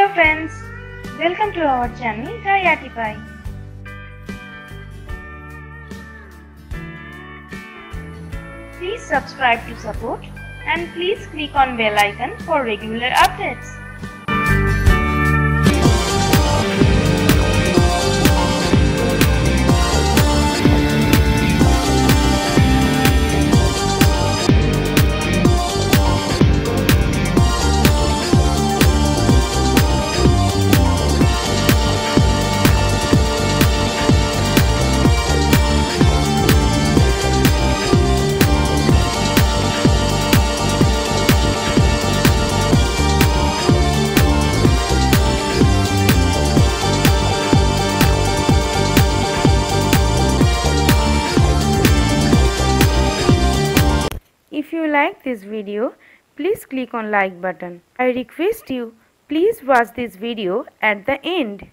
Hello friends, welcome to our channel Diyartiepie. Please subscribe to support and please click on bell icon for regular updates. If you like this video, please click on like button. I request you, please watch this video at the end.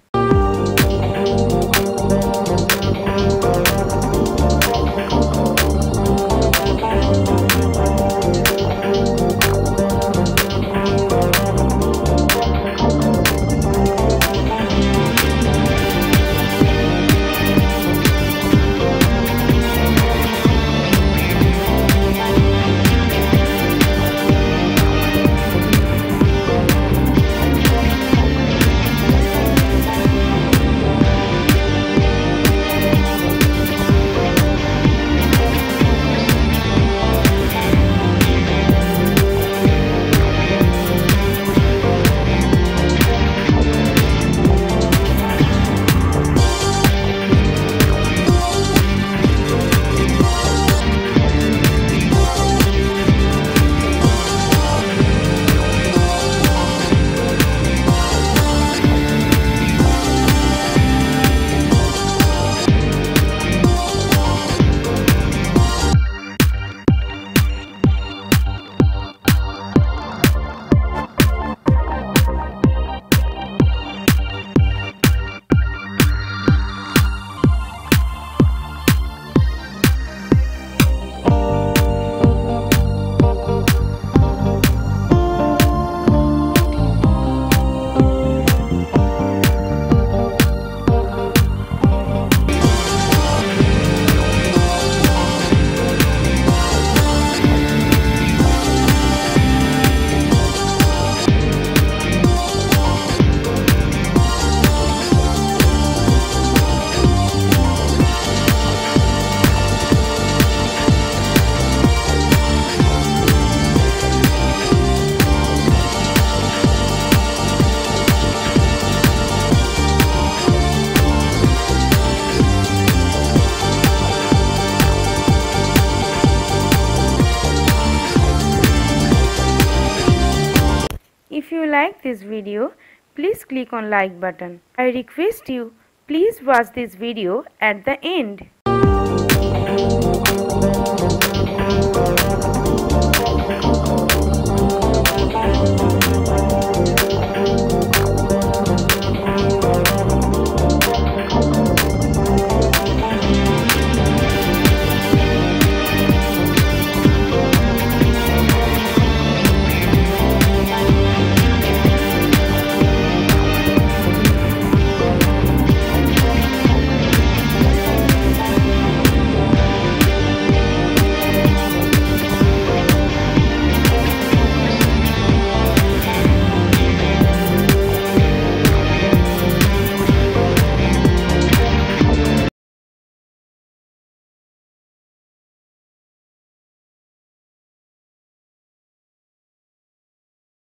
If you like this video, please click on like button. I request you, please watch this video at the end.